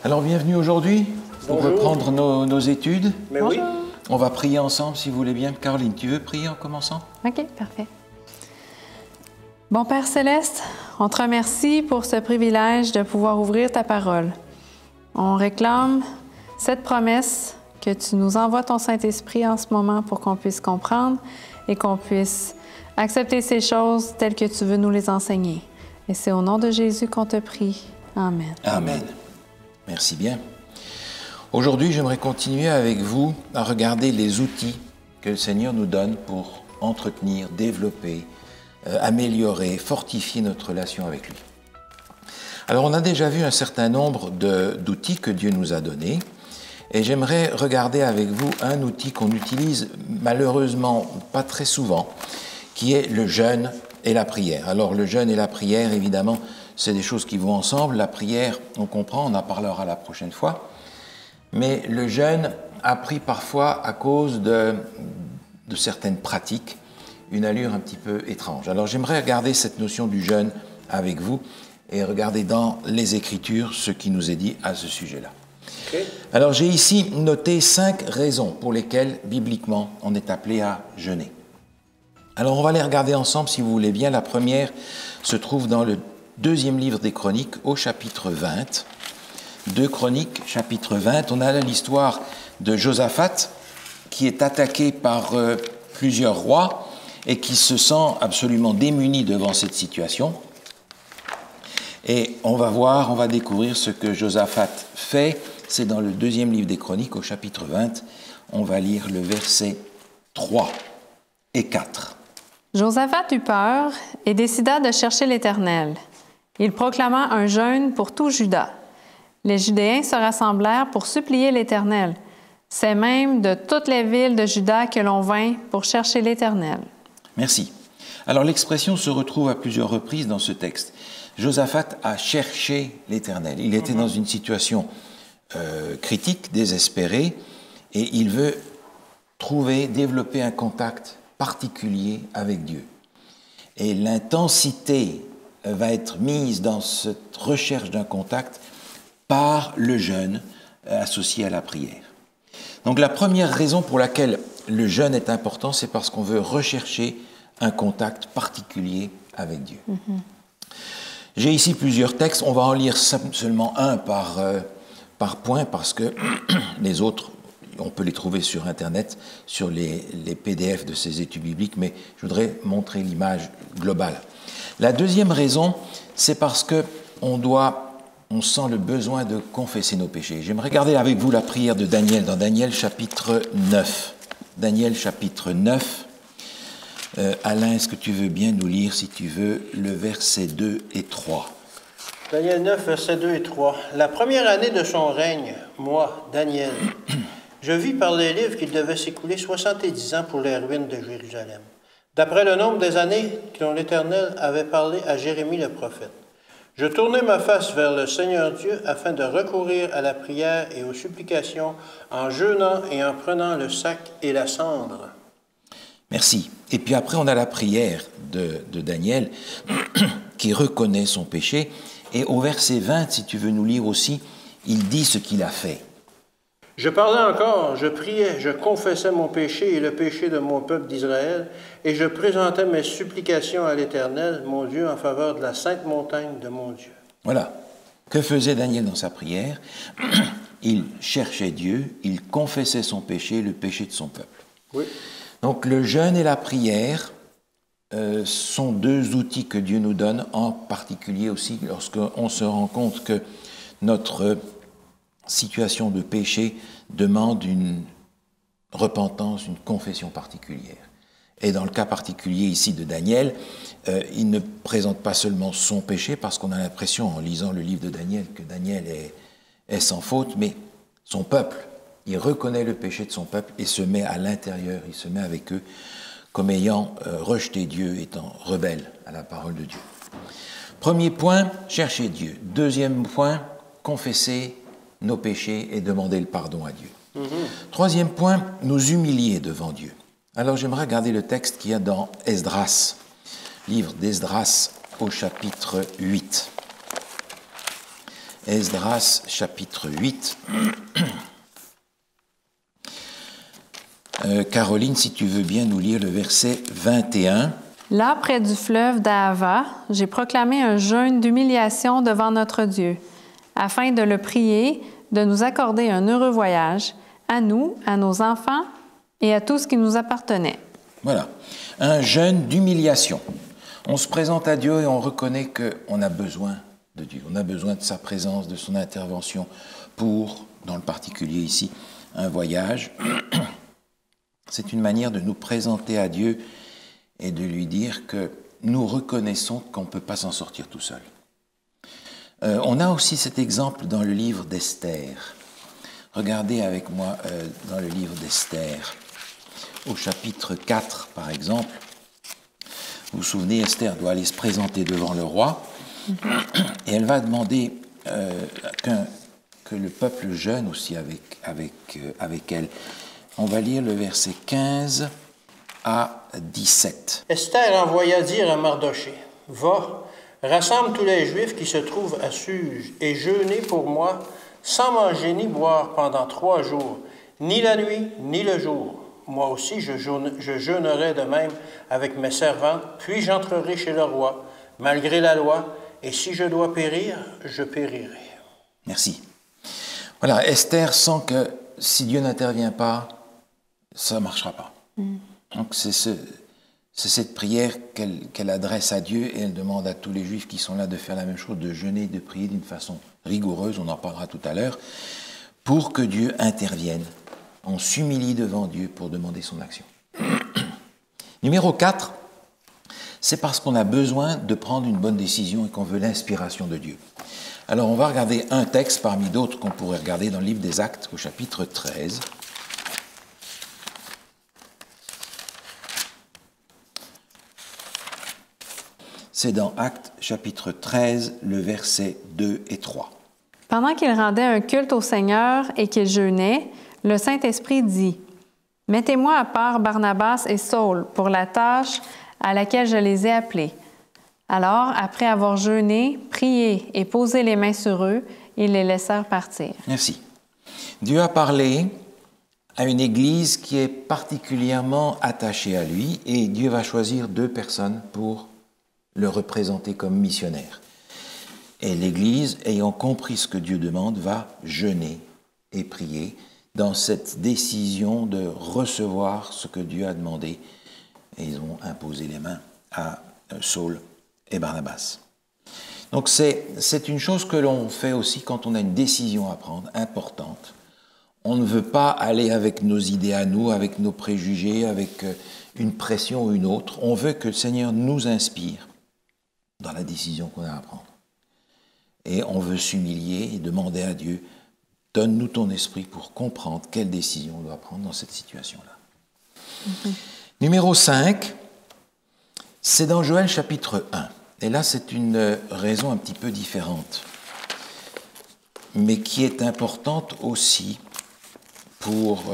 Alors bienvenue aujourd'hui pour reprendre nos études. Mais oui. On va prier ensemble si vous voulez bien. Caroline, tu veux prier en commençant? OK, parfait. Bon Père Céleste, on te remercie pour ce privilège de pouvoir ouvrir ta parole. On réclame cette promesse que tu nous envoies ton Saint-Esprit en ce moment pour qu'on puisse comprendre et qu'on puisse accepter ces choses telles que tu veux nous les enseigner. Et c'est au nom de Jésus qu'on te prie. Amen. Amen. Merci bien. Aujourd'hui, j'aimerais continuer avec vous à regarder les outils que le Seigneur nous donne pour entretenir, développer, améliorer, fortifier notre relation avec lui. Alors, on a déjà vu un certain nombre d'outils que Dieu nous a donnés et j'aimerais regarder avec vous un outil qu'on utilise malheureusement pas très souvent, qui est le jeûne et la prière. Alors, le jeûne et la prière, évidemment, c'est des choses qui vont ensemble. La prière, on comprend, on en parlera la prochaine fois. Mais le jeûne a pris parfois, à cause de certaines pratiques, une allure un petit peu étrange. Alors j'aimerais regarder cette notion du jeûne avec vous et regarder dans les Écritures ce qui nous est dit à ce sujet-là. Okay. Alors j'ai ici noté 5 raisons pour lesquelles, bibliquement, on est appelé à jeûner. Alors on va les regarder ensemble si vous voulez bien. La première se trouve dans le 2e livre des Chroniques, au chapitre 20. 2 Chroniques, chapitre 20, on a là l'histoire de Josaphat qui est attaqué par plusieurs rois et qui se sent absolument démuni devant cette situation. Et on va découvrir ce que Josaphat fait. C'est dans le 2e livre des Chroniques, au chapitre 20. On va lire le verset 3 et 4. Josaphat eut peur et décida de chercher l'Éternel. Il proclama un jeûne pour tout Juda. Les Judéens se rassemblèrent pour supplier l'Éternel. C'est même de toutes les villes de Juda que l'on vint pour chercher l'Éternel. Merci. Alors l'expression se retrouve à plusieurs reprises dans ce texte. Josaphat a cherché l'Éternel. Il était dans une situation critique, désespérée, et il veut développer un contact particulier avec Dieu. Et l'intensité va être mise dans cette recherche d'un contact par le jeûne associé à la prière. Donc la première raison pour laquelle le jeûne est important, c'est parce qu'on veut rechercher un contact particulier avec Dieu. J'ai ici plusieurs textes, on va en lire seulement un par point, parce que les autres, on peut les trouver sur Internet, sur les PDF de ces études bibliques, mais je voudrais montrer l'image globale. La deuxième raison, c'est parce qu'on sent le besoin de confesser nos péchés. J'aimerais regarder avec vous la prière de Daniel, dans Daniel chapitre 9. Daniel chapitre 9. Alain, est-ce que tu veux bien nous lire, si tu veux, le verset 2 et 3? Daniel 9, versets 2 et 3. La première année de son règne, moi, Daniel, je vis par les livres qu'il devait s'écouler 70 ans pour les ruines de Jérusalem, d'après le nombre des années dont l'Éternel avait parlé à Jérémie le prophète. Je tournai ma face vers le Seigneur Dieu afin de recourir à la prière et aux supplications en jeûnant et en prenant le sac et la cendre. Merci. Et puis après, on a la prière de Daniel qui reconnaît son péché. Et au verset 20, si tu veux nous lire aussi, il dit ce qu'il a fait. Je parlais encore, je priais, je confessais mon péché et le péché de mon peuple d'Israël, et je présentais mes supplications à l'Éternel, mon Dieu, en faveur de la sainte montagne de mon Dieu. Voilà. Que faisait Daniel dans sa prière? Il cherchait Dieu, il confessait son péché, le péché de son peuple. Oui. Donc le jeûne et la prière sont 2 outils que Dieu nous donne, en particulier aussi lorsqu'on se rend compte que notre situation de péché demande une repentance, une confession particulière. Et dans le cas particulier ici de Daniel, il ne présente pas seulement son péché, parce qu'on a l'impression en lisant le livre de Daniel que Daniel est sans faute, mais son peuple. Il reconnaît le péché de son peuple et se met à l'intérieur, il se met avec eux comme ayant rejeté Dieu, étant rebelle à la parole de Dieu. Premier point, chercher Dieu. Deuxième point, confesser nos péchés et demander le pardon à Dieu. Troisième point, nous humilier devant Dieu. Alors j'aimerais regarder le texte qu'il y a dans Esdras, livre d'Esdras au chapitre 8. Esdras, chapitre 8. Caroline, si tu veux bien nous lire le verset 21. Là, près du fleuve d'Ahava, j'ai proclamé un jeûne d'humiliation devant notre Dieu, afin de le prier, de nous accorder un heureux voyage, à nous, à nos enfants et à tout ce qui nous appartenait. Voilà, un jeûne d'humiliation. On se présente à Dieu et on reconnaît qu'on a besoin de Dieu, on a besoin de sa présence, de son intervention pour, dans le particulier ici, un voyage. C'est une manière de nous présenter à Dieu et de lui dire que nous reconnaissons qu'on ne peut pas s'en sortir tout seul. On a aussi cet exemple dans le livre d'Esther. Regardez avec moi dans le livre d'Esther, au chapitre 4 par exemple. Vous vous souvenez, Esther doit aller se présenter devant le roi et elle va demander que le peuple jeûne aussi avec elle. On va lire le verset 15 à 17. Esther envoya dire à Mardoché, « Va, rassemble tous les Juifs qui se trouvent à Suse et jeûnez pour moi, sans manger ni boire pendant 3 jours, ni la nuit, ni le jour. Moi aussi, je jeûnerai de même avec mes servantes, puis j'entrerai chez le roi, malgré la loi, et si je dois périr, je périrai. » Merci. Voilà, Esther sent que si Dieu n'intervient pas, ça ne marchera pas. Donc c'est cette prière qu'elle adresse à Dieu et elle demande à tous les Juifs qui sont là de faire la même chose, de jeûner, de prier d'une façon rigoureuse, on en parlera tout à l'heure, pour que Dieu intervienne. On s'humilie devant Dieu pour demander son action. Numéro 4, c'est parce qu'on a besoin de prendre une bonne décision et qu'on veut l'inspiration de Dieu. Alors on va regarder un texte parmi d'autres qu'on pourrait regarder dans le livre des Actes au chapitre 13. C'est dans Actes chapitre 13, le verset 2 et 3. Pendant qu'il rendait un culte au Seigneur et qu'il jeûnait, le Saint-Esprit dit, « Mettez-moi à part Barnabas et Saul pour la tâche à laquelle je les ai appelés. » Alors, après avoir jeûné, prié et posé les mains sur eux, ils les laissèrent partir. Merci. Dieu a parlé à une église qui est particulièrement attachée à lui et Dieu va choisir 2 personnes pour le représenter comme missionnaire. Et l'Église, ayant compris ce que Dieu demande, va jeûner et prier dans cette décision de recevoir ce que Dieu a demandé. Et ils ont imposé les mains à Saul et Barnabas. Donc c'est une chose que l'on fait aussi quand on a une décision à prendre, importante. On ne veut pas aller avec nos idées à nous, avec nos préjugés, avec une pression ou une autre. On veut que le Seigneur nous inspire dans la décision qu'on a à prendre. Et on veut s'humilier et demander à Dieu, donne-nous ton esprit pour comprendre quelle décision on doit prendre dans cette situation-là. Numéro 5, c'est dans Joël chapitre 1. Et là, c'est une raison un petit peu différente, mais qui est importante aussi pour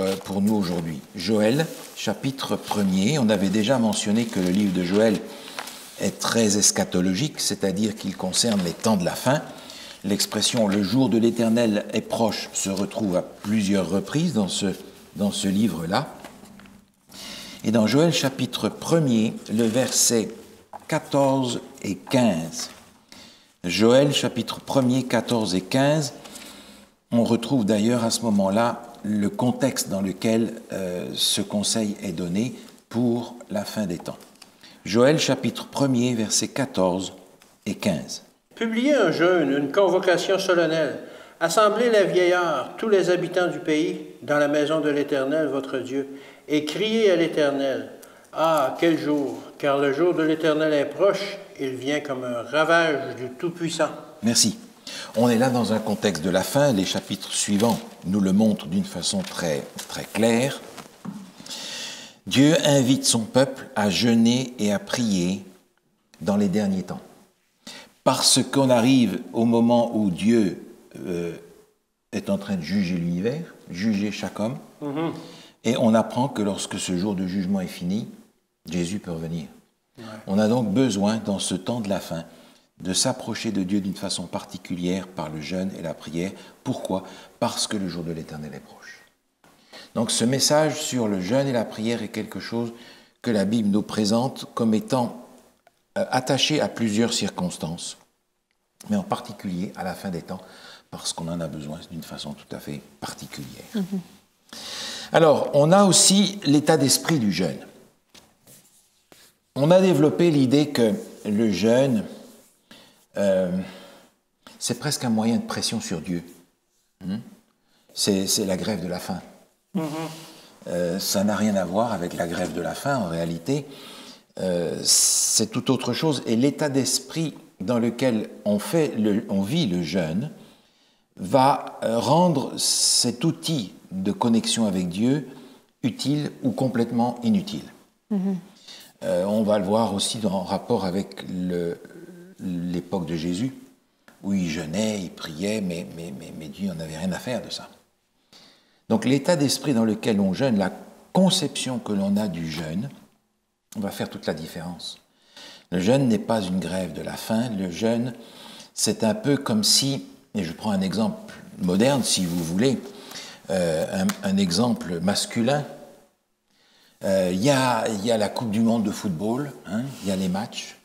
nous aujourd'hui. Joël chapitre 1er, on avait déjà mentionné que le livre de Joël est très eschatologique, c'est-à-dire qu'il concerne les temps de la fin. L'expression « le jour de l'Éternel est proche » se retrouve à plusieurs reprises dans ce livre-là. Et dans Joël chapitre 1er, le verset 14 et 15. Joël chapitre 1er, 14 et 15, on retrouve d'ailleurs à ce moment-là le contexte dans lequel ce conseil est donné pour la fin des temps. Joël chapitre 1er, versets 14 et 15. Publiez un jeûne, une convocation solennelle. Assemblez les vieillards, tous les habitants du pays, dans la maison de l'Éternel, votre Dieu, et criez à l'Éternel. Ah, quel jour! Car le jour de l'Éternel est proche, il vient comme un ravage du Tout-Puissant. Merci. On est là dans un contexte de la fin. Les chapitres suivants nous le montrent d'une façon très, très claire. Dieu invite son peuple à jeûner et à prier dans les derniers temps. Parce qu'on arrive au moment où Dieu est en train de juger l'univers, juger chaque homme, et on apprend que lorsque ce jour de jugement est fini, Jésus peut revenir. Ouais. On a donc besoin, dans ce temps de la fin, de s'approcher de Dieu d'une façon particulière par le jeûne et la prière. Pourquoi? Parce que le jour de l'Éternel est proche. Donc ce message sur le jeûne et la prière est quelque chose que la Bible nous présente comme étant attaché à plusieurs circonstances, mais en particulier à la fin des temps, parce qu'on en a besoin d'une façon tout à fait particulière. Alors, on a aussi l'état d'esprit du jeûne. On a développé l'idée que le jeûne, c'est presque un moyen de pression sur Dieu. C'est la grève de la faim. Ça n'a rien à voir avec la grève de la faim, en réalité. C'est tout autre chose. Et l'état d'esprit dans lequel on vit le jeûne va rendre cet outil de connexion avec Dieu utile ou complètement inutile. On va le voir aussi en rapport avec l'époque de Jésus, où il jeûnait, il priait, mais Dieu n'en avait rien à faire de ça. Donc l'état d'esprit dans lequel on jeûne, la conception que l'on a du jeûne, va faire toute la différence. Le jeûne n'est pas une grève de la faim, le jeûne, c'est un peu comme si, et je prends un exemple moderne si vous voulez, un exemple masculin, il y a la Coupe du Monde de football, il y a les matchs,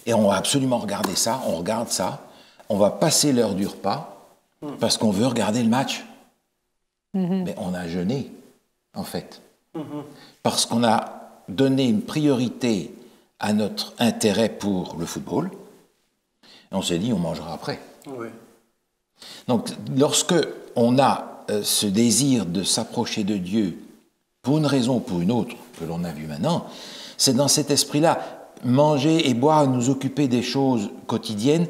et on va absolument regarder ça, on regarde ça, on va passer l'heure du repas, parce qu'on veut regarder le match. Mais on a jeûné, en fait, parce qu'on a donné une priorité à notre intérêt pour le football, et on s'est dit on mangera après. Oui. Donc lorsque on a ce désir de s'approcher de Dieu pour une raison ou pour une autre que l'on a vu maintenant, c'est dans cet esprit-là, manger et boire, nous occuper des choses quotidiennes,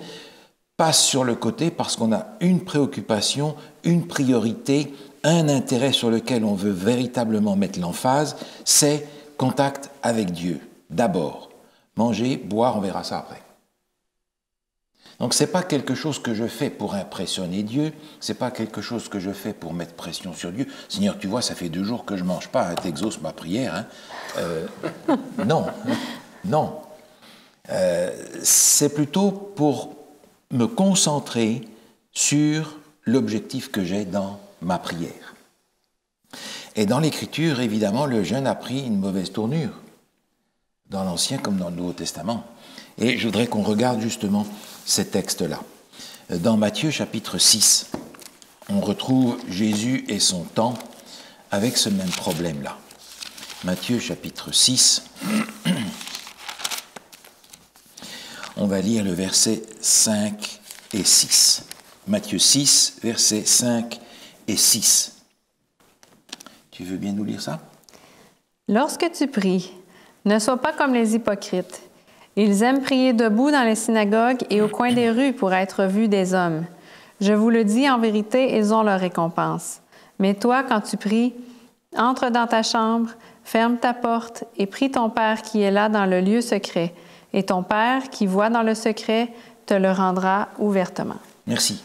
passe sur le côté parce qu'on a une préoccupation, une priorité, un intérêt sur lequel on veut véritablement mettre l'emphase, c'est contact avec Dieu. D'abord, manger, boire, on verra ça après. Donc ce n'est pas quelque chose que je fais pour impressionner Dieu, ce n'est pas quelque chose que je fais pour mettre pression sur Dieu. Seigneur, tu vois, ça fait 2 jours que je ne mange pas, t'exauces ma prière. Non, non. C'est plutôt pour me concentrer sur l'objectif que j'ai dans ma prière. Et dans l'Écriture, évidemment, le jeûne a pris une mauvaise tournure, dans l'Ancien comme dans le Nouveau Testament. Et je voudrais qu'on regarde justement ces textes-là. Dans Matthieu chapitre 6, on retrouve Jésus et son temps avec ce même problème-là. Matthieu chapitre 6, on va lire le verset 5 et 6. Matthieu 6, versets 5 et 6. Tu veux bien nous lire ça? Lorsque tu pries, ne sois pas comme les hypocrites. Ils aiment prier debout dans les synagogues et au coin des rues pour être vus des hommes. Je vous le dis, en vérité, ils ont leur récompense. Mais toi, quand tu pries, entre dans ta chambre, ferme ta porte et prie ton Père qui est là dans le lieu secret. Et ton Père, qui voit dans le secret, te le rendra ouvertement. Merci.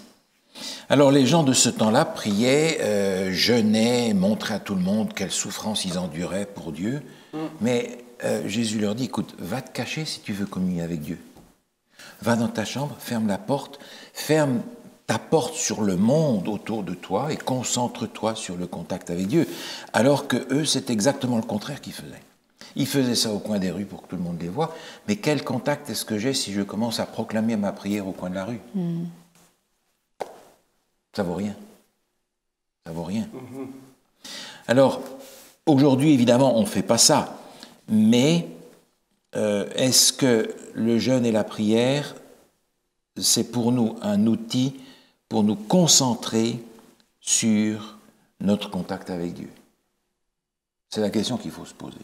Alors les gens de ce temps-là priaient, jeûnaient, montraient à tout le monde quelle souffrance ils enduraient pour Dieu. Mais Jésus leur dit, écoute, va te cacher si tu veux communier avec Dieu. Va dans ta chambre, ferme la porte, ferme ta porte sur le monde autour de toi et concentre-toi sur le contact avec Dieu. Alors que eux, c'est exactement le contraire qu'ils faisaient. Ils faisaient ça au coin des rues pour que tout le monde les voie. Mais quel contact est-ce que j'ai si je commence à proclamer ma prière au coin de la rue? Ça vaut rien. Ça vaut rien. Alors, aujourd'hui, évidemment, on ne fait pas ça. Mais est-ce que le jeûne et la prière, c'est pour nous un outil pour nous concentrer sur notre contact avec Dieu? C'est la question qu'il faut se poser.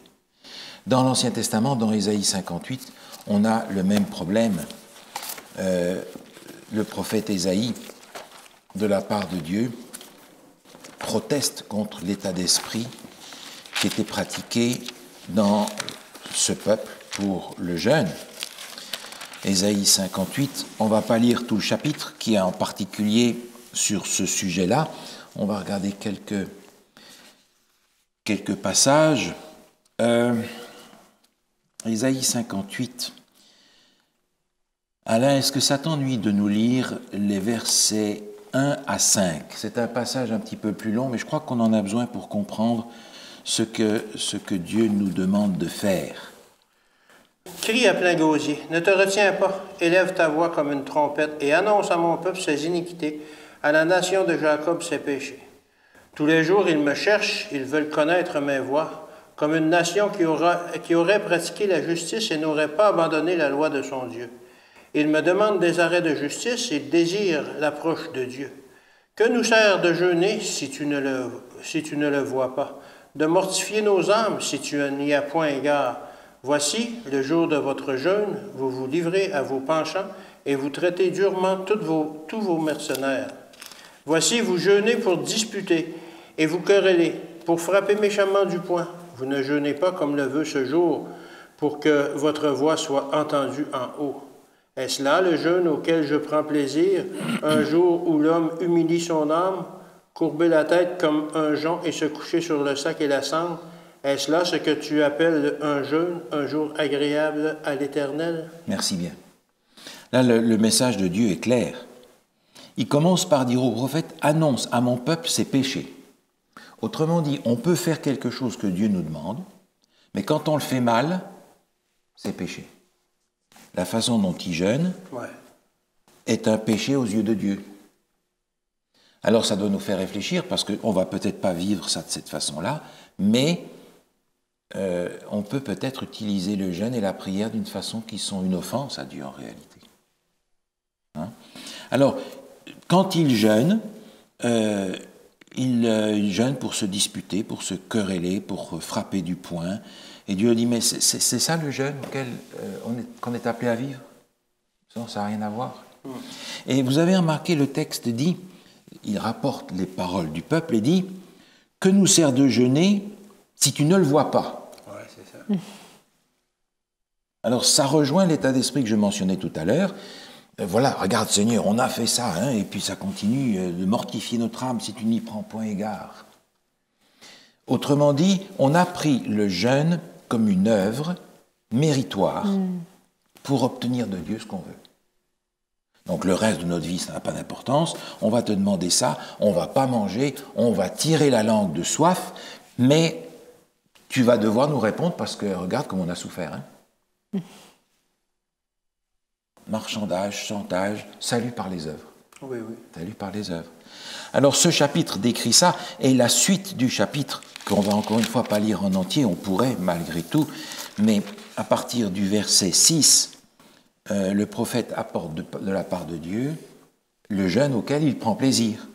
Dans l'Ancien Testament, dans Ésaïe 58, on a le même problème. Le prophète Ésaïe, de la part de Dieu, proteste contre l'état d'esprit qui était pratiqué dans ce peuple pour le jeûne. Ésaïe 58, on ne va pas lire tout le chapitre qui est en particulier sur ce sujet-là. On va regarder quelques passages. Ésaïe 58, Alain, est-ce que ça t'ennuie de nous lire les versets 1 à 5? C'est un passage un petit peu plus long, mais je crois qu'on en a besoin pour comprendre ce que Dieu nous demande de faire. Crie à plein gosier, ne te retiens pas, élève ta voix comme une trompette et annonce à mon peuple ses iniquités, à la nation de Jacob ses péchés. Tous les jours ils me cherchent, ils veulent connaître mes voies, comme une nation qui aurait pratiqué la justice et n'aurait pas abandonné la loi de son Dieu. Ils me demandent des arrêts de justice et désirent l'approche de Dieu. Que nous sert de jeûner si tu ne le vois pas, de mortifier nos âmes si tu n'y as point égard. Voici, le jour de votre jeûne, vous vous livrez à vos penchants et vous traitez durement tous vos mercenaires. Voici, vous jeûnez pour disputer et vous querellez, pour frapper méchamment du poing. Vous ne jeûnez pas comme le veut ce jour, pour que votre voix soit entendue en haut. Est-ce là le jeûne auquel je prends plaisir, un jour où l'homme humilie son âme, courber la tête comme un jonc et se coucher sur le sac et la cendre? Est-ce là ce que tu appelles un jeûne, un jour agréable à l'Éternel? Merci bien. Là, le message de Dieu est clair. Il commence par dire au prophète, annonce à mon peuple ses péchés. Autrement dit, on peut faire quelque chose que Dieu nous demande, mais quand on le fait mal, c'est péché. La façon dont il jeûne est un péché aux yeux de Dieu. Alors ça doit nous faire réfléchir, parce qu'on ne va peut-être pas vivre ça de cette façon-là, mais on peut peut-être utiliser le jeûne et la prière d'une façon qui sont une offense à Dieu en réalité. Hein? Alors, quand il jeûne pour se disputer, pour se quereller, pour frapper du poing. Et Dieu dit, mais c'est ça le jeûne qu'on est appelé à vivre? Ça n'a rien à voir. Et vous avez remarqué, le texte dit, il rapporte les paroles du peuple et dit, que nous sert de jeûner si tu ne le vois pas? Oui, c'est ça. Alors ça rejoint l'état d'esprit que je mentionnais tout à l'heure. Voilà, regarde Seigneur, on a fait ça, hein, et puis ça continue de mortifier notre âme si tu n'y prends point égard. Autrement dit, on a pris le jeûne comme une œuvre méritoire pour obtenir de Dieu ce qu'on veut. Donc le reste de notre vie, ça n'a pas d'importance, on va te demander ça, on ne va pas manger, on va tirer la langue de soif, mais tu vas devoir nous répondre parce que regarde comme on a souffert. Hein. Marchandage, chantage, salut par les œuvres. Oui, oui. Salut par les œuvres. Alors ce chapitre décrit ça, et la suite du chapitre, qu'on va encore une fois pas lire en entier, on pourrait malgré tout, mais à partir du verset 6, le prophète apporte de la part de Dieu le jeûne auquel il prend plaisir.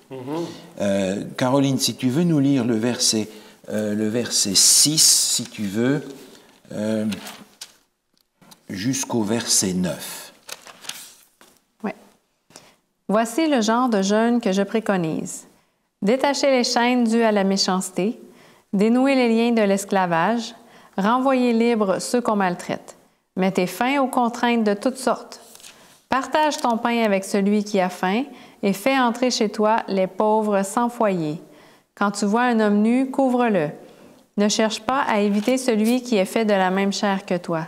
Caroline, si tu veux nous lire le verset 6, si tu veux, jusqu'au verset 9. Voici le genre de jeûne que je préconise. Détacher les chaînes dues à la méchanceté, dénouer les liens de l'esclavage, renvoyer libres ceux qu'on maltraite. Mettez fin aux contraintes de toutes sortes. Partage ton pain avec celui qui a faim et fais entrer chez toi les pauvres sans foyer. Quand tu vois un homme nu, couvre-le. Ne cherche pas à éviter celui qui est fait de la même chair que toi.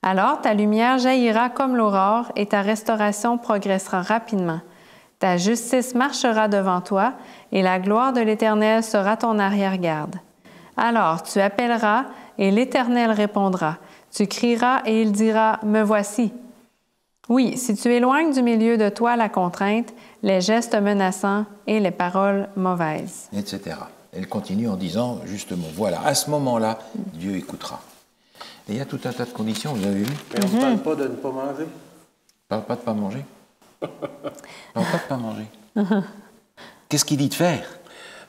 Alors ta lumière jaillira comme l'aurore et ta restauration progressera rapidement. Ta justice marchera devant toi et la gloire de l'Éternel sera ton arrière-garde. Alors tu appelleras et l'Éternel répondra. Tu crieras et il dira, « Me voici ». Oui, si tu éloignes du milieu de toi la contrainte, les gestes menaçants et les paroles mauvaises. Etc. Elle continue en disant justement, voilà, à ce moment-là, Dieu écoutera. Et il y a tout un tas de conditions, vous avez vu? Mais on ne parle pas de ne pas manger. On ne parle pas de ne pas manger. On ne parle pas de ne pas manger. Qu'est-ce qu'il dit de faire?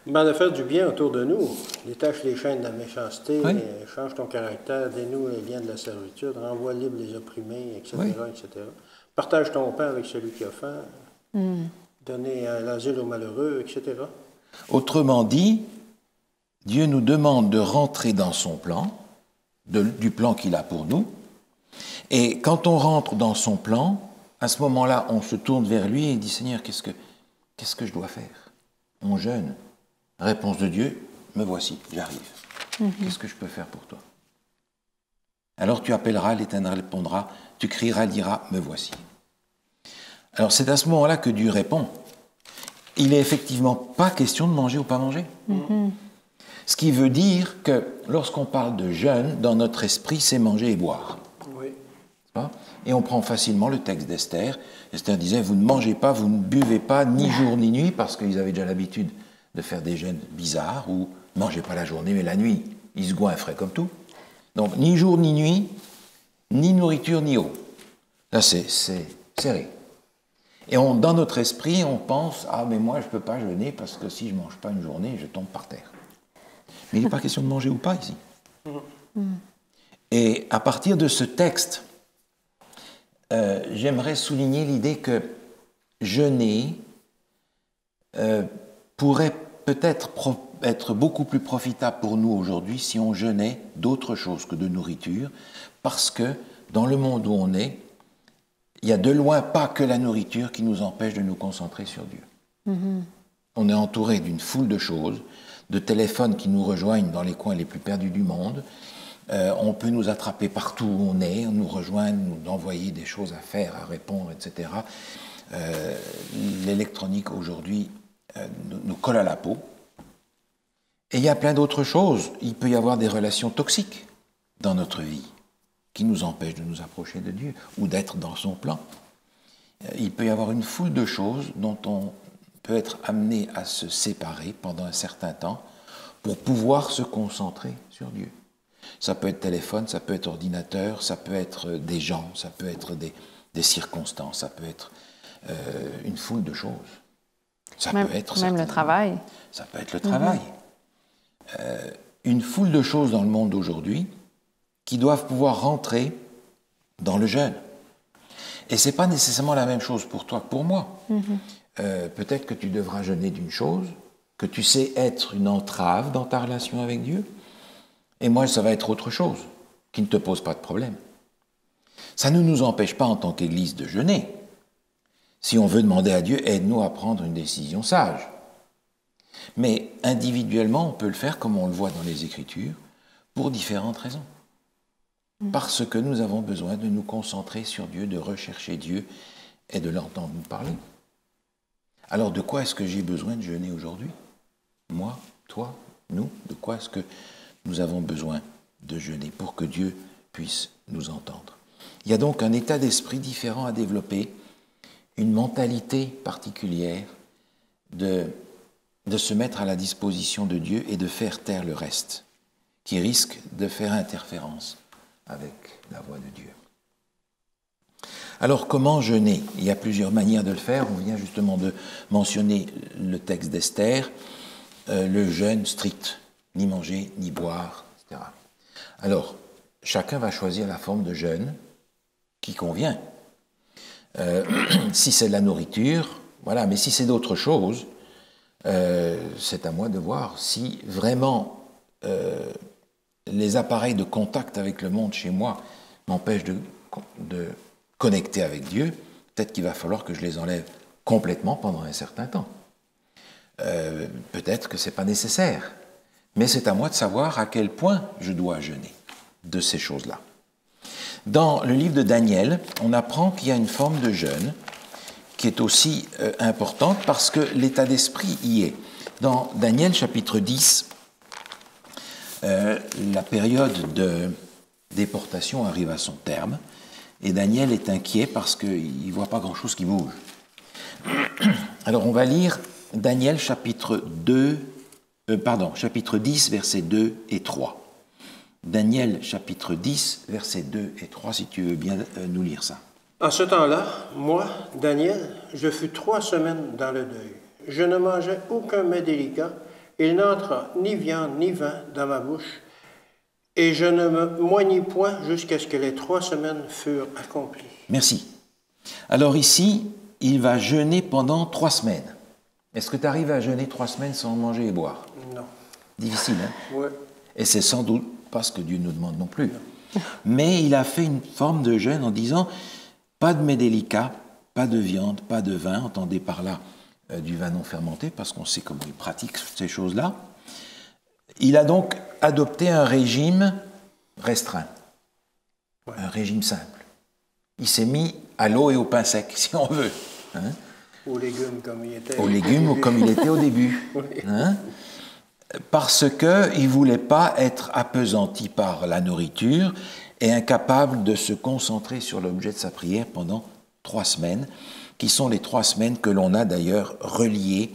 De faire du bien autour de nous. Détache les chaînes de la méchanceté, oui. Change ton caractère, dénoue les liens de la servitude, renvoie libre les opprimés, etc., oui. etc. Partage ton pain avec celui qui a faim, donner l'asile aux malheureux, etc. Autrement dit, Dieu nous demande de rentrer dans son plan, du plan qu'il a pour nous, et quand on rentre dans son plan, à ce moment-là, on se tourne vers lui et dit, Seigneur, qu'est-ce que je dois faire? On jeûne. Réponse de Dieu, me voici, j'arrive. Qu'est-ce que je peux faire pour toi? Alors tu appelleras, l'Éternel répondra, tu crieras, dira, me voici. Alors c'est à ce moment-là que Dieu répond. Il n'est effectivement pas question de manger ou pas manger. Ce qui veut dire que lorsqu'on parle de jeûne, dans notre esprit, c'est manger et boire. Oui. Et on prend facilement le texte d'Esther. Esther disait, vous ne mangez pas, vous ne buvez pas, ni jour ni nuit, parce qu'ils avaient déjà l'habitude de faire des jeûnes bizarres, ou ne mangez pas la journée, mais la nuit. Ils se goinfraient comme tout. Donc, ni jour ni nuit, ni nourriture ni eau. Là, c'est serré. Et dans notre esprit, on pense, ah, mais moi, je ne peux pas jeûner, parce que si je ne mange pas une journée, je tombe par terre. Mais il n'est pas question de manger ou pas ici. Et à partir de ce texte, j'aimerais souligner l'idée que jeûner pourrait peut-être être beaucoup plus profitable pour nous aujourd'hui si on jeûnait d'autre chose que de nourriture, parce que dans le monde où on est, il n'y a de loin pas que la nourriture qui nous empêche de nous concentrer sur Dieu. On est entouré d'une foule de choses, de téléphones qui nous rejoignent dans les coins les plus perdus du monde. On peut nous attraper partout où on est, nous rejoindre, nous envoyer des choses à faire, à répondre, etc. L'électronique aujourd'hui nous colle à la peau. Et il y a plein d'autres choses. Il peut y avoir des relations toxiques dans notre vie qui nous empêchent de nous approcher de Dieu ou d'être dans son plan. Il peut y avoir une foule de choses dont on peut être amené à se séparer pendant un certain temps pour pouvoir se concentrer sur Dieu. Ça peut être téléphone, ça peut être ordinateur, ça peut être des gens, ça peut être des circonstances, ça peut être une foule de choses. Ça peut être même le travail. Ça peut être le travail. Une foule de choses dans le monde d'aujourd'hui qui doivent pouvoir rentrer dans le jeûne. Et ce n'est pas nécessairement la même chose pour toi que pour moi. Peut-être que tu devras jeûner d'une chose, que tu sais être une entrave dans ta relation avec Dieu, et moi, ça va être autre chose, qui ne te pose pas de problème. Ça ne nous empêche pas en tant qu'Église de jeûner. Si on veut demander à Dieu, aide-nous à prendre une décision sage. Mais individuellement, on peut le faire comme on le voit dans les Écritures, pour différentes raisons. Parce que nous avons besoin de nous concentrer sur Dieu, de rechercher Dieu et de l'entendre nous parler. Alors de quoi est-ce que j'ai besoin de jeûner aujourd'hui? Moi, toi, nous, de quoi est-ce que nous avons besoin de jeûner pour que Dieu puisse nous entendre? Il y a donc un état d'esprit différent à développer, une mentalité particulière de se mettre à la disposition de Dieu et de faire taire le reste, qui risque de faire interférence avec la voix de Dieu. Alors, comment jeûner? Il y a plusieurs manières de le faire. On vient justement de mentionner le texte d'Esther, le jeûne strict, ni manger, ni boire, etc. Alors, chacun va choisir la forme de jeûne qui convient. Si c'est de la nourriture, voilà, mais si c'est d'autres choses, c'est à moi de voir si vraiment les appareils de contact avec le monde chez moi m'empêchent de connecter avec Dieu. Peut-être qu'il va falloir que je les enlève complètement pendant un certain temps. Peut-être que ce n'est pas nécessaire, mais c'est à moi de savoir à quel point je dois jeûner de ces choses-là. Dans le livre de Daniel, on apprend qu'il y a une forme de jeûne qui est aussi importante parce que l'état d'esprit y est. Dans Daniel chapitre 10, la période de déportation arrive à son terme et Daniel est inquiet parce qu'il ne voit pas grand-chose qui bouge. Alors on va lire Daniel chapitre 10, versets 2 et 3. Daniel chapitre 10, versets 2 et 3, si tu veux bien nous lire ça. En ce temps-là, moi, Daniel, je fus 3 semaines dans le deuil. Je ne mangeais aucun mets délicat, il n'entra ni viande ni vin dans ma bouche, et je ne me moignis point jusqu'à ce que les 3 semaines furent accomplies. Merci. Alors ici, il va jeûner pendant 3 semaines. Est-ce que tu arrives à jeûner 3 semaines sans manger et boire? Non. Difficile, hein? Oui. Et c'est sans doute pas ce que Dieu nous demande non plus. Mais il a fait une forme de jeûne en disant pas de mets délicats, pas de viande, pas de vin, entendez par là du vin non fermenté, parce qu'on sait comment il pratique ces choses-là. Il a donc adopté un régime restreint, un régime simple. Il s'est mis à l'eau et au pain sec, si on veut. Hein? Aux légumes comme il était. Aux légumes ou comme il était au début. Oui. Hein? Parce qu'il ne voulait pas être appesanti par la nourriture et incapable de se concentrer sur l'objet de sa prière pendant 3 semaines, qui sont les 3 semaines que l'on a d'ailleurs reliées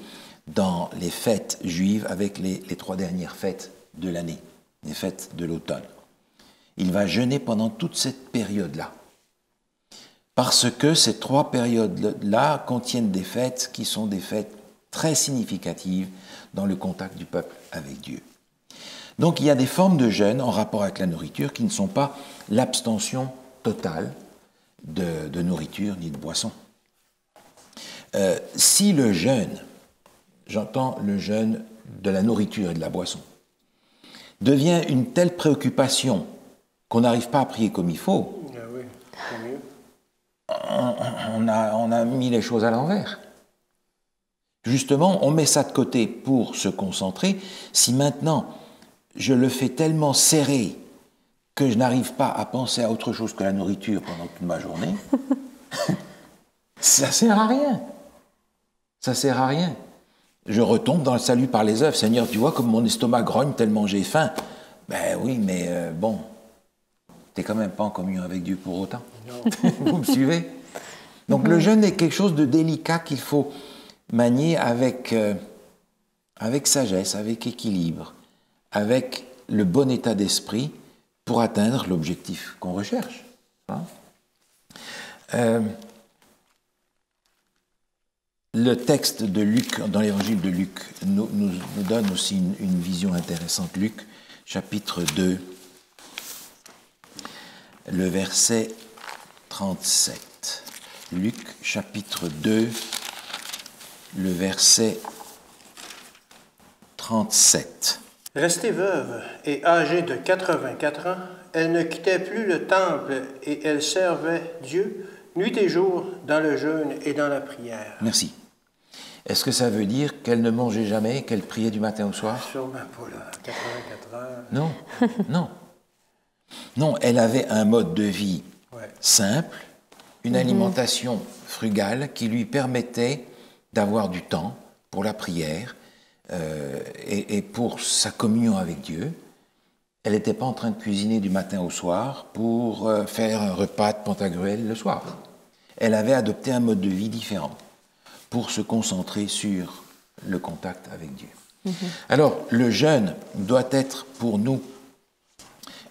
dans les fêtes juives avec les 3 dernières fêtes de l'année, les fêtes de l'automne. Il va jeûner pendant toute cette période-là. Parce que ces 3 périodes-là contiennent des fêtes qui sont des fêtes très significatives dans le contact du peuple avec Dieu. Donc il y a des formes de jeûne en rapport avec la nourriture qui ne sont pas l'abstention totale de nourriture ni de boisson. Si le jeûne, j'entends le jeûne de la nourriture et de la boisson, devient une telle préoccupation qu'on n'arrive pas à prier comme il faut, Ah oui, c'est mieux. on a mis les choses à l'envers. Justement, on met ça de côté pour se concentrer. Si maintenant, je le fais tellement serré que je n'arrive pas à penser à autre chose que la nourriture pendant toute ma journée, ça ne sert à rien. Ça ne sert à rien. Je retombe dans le salut par les œuvres. Seigneur, tu vois comme mon estomac grogne tellement j'ai faim. Ben oui, mais bon, tu n'es quand même pas en communion avec Dieu pour autant. Vous me suivez? Donc le jeûne est quelque chose de délicat qu'il faut manier avec sagesse, avec équilibre, avec le bon état d'esprit pour atteindre l'objectif qu'on recherche. Hein? Le texte de Luc, dans l'évangile de Luc, nous donne aussi une vision intéressante. Luc, chapitre 2, le verset 37. Luc, chapitre 2, le verset 37. Restée veuve et âgée de 84 ans, elle ne quittait plus le temple et elle servait Dieu nuit et jour dans le jeûne et dans la prière. Merci. Est-ce que ça veut dire qu'elle ne mangeait jamais, qu'elle priait du matin au soir? Sûrement pas là, 84 heures. Non, non. Non, elle avait un mode de vie Ouais. simple, une alimentation frugale qui lui permettait d'avoir du temps pour la prière et pour sa communion avec Dieu. Elle n'était pas en train de cuisiner du matin au soir pour faire un repas de Pantagruel le soir. Elle avait adopté un mode de vie différent pour se concentrer sur le contact avec Dieu. Alors, le jeûne doit être pour nous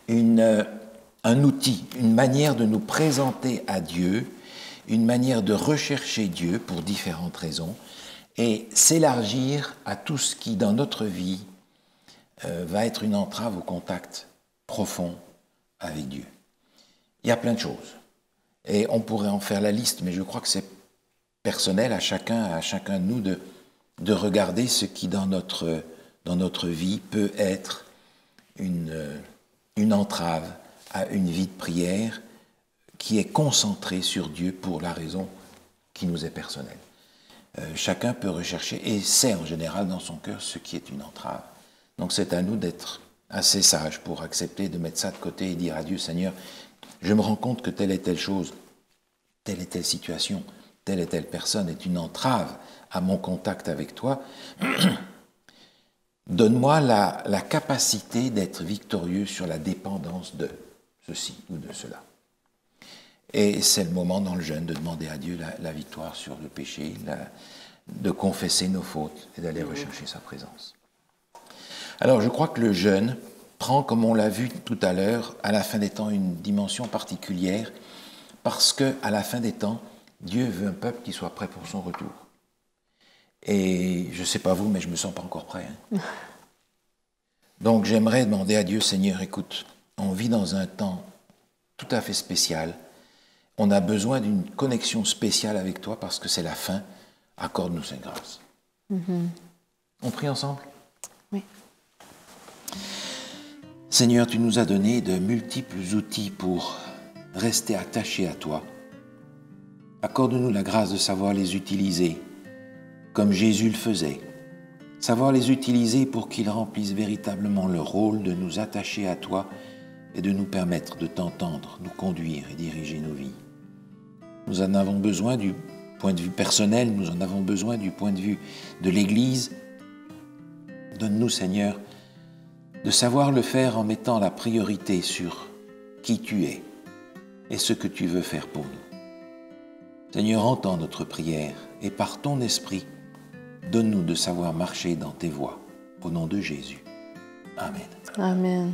un outil, une manière de nous présenter à Dieu, une manière de rechercher Dieu pour différentes raisons et s'élargir à tout ce qui, dans notre vie, va être une entrave au contact profond avec Dieu. Il y a plein de choses et on pourrait en faire la liste, mais je crois que c'est personnel à chacun de nous de regarder ce qui dans notre vie peut être une entrave à une vie de prière qui est concentrée sur Dieu pour la raison qui nous est personnelle. Chacun peut rechercher et sait en général dans son cœur ce qui est une entrave. Donc c'est à nous d'être assez sages pour accepter de mettre ça de côté et dire à Dieu, Seigneur, je me rends compte que telle et telle chose, telle et telle situation, telle et telle personne est une entrave à mon contact avec toi. Donne-moi la capacité d'être victorieux sur la dépendance de ceci ou de cela. Et c'est le moment dans le jeûne de demander à Dieu la victoire sur le péché, de confesser nos fautes et d'aller rechercher sa présence. Alors je crois que le jeûne prend, comme on l'a vu tout à l'heure, à la fin des temps une dimension particulière parce qu'à la fin des temps, Dieu veut un peuple qui soit prêt pour son retour. Et je ne sais pas vous, mais je ne me sens pas encore prêt. Hein. Donc j'aimerais demander à Dieu, Seigneur, écoute, on vit dans un temps tout à fait spécial. On a besoin d'une connexion spéciale avec toi parce que c'est la fin. Accorde-nous cette grâce. On prie ensemble? Oui. Seigneur, tu nous as donné de multiples outils pour rester attachés à toi. Accorde-nous la grâce de savoir les utiliser comme Jésus le faisait. Savoir les utiliser pour qu'ils remplissent véritablement le rôle de nous attacher à toi et de nous permettre de t'entendre, nous conduire et diriger nos vies. Nous en avons besoin du point de vue personnel, nous en avons besoin du point de vue de l'Église. Donne-nous, Seigneur, de savoir le faire en mettant la priorité sur qui tu es et ce que tu veux faire pour nous. Seigneur, entends notre prière et par ton esprit, donne-nous de savoir marcher dans tes voies. Au nom de Jésus. Amen. Amen.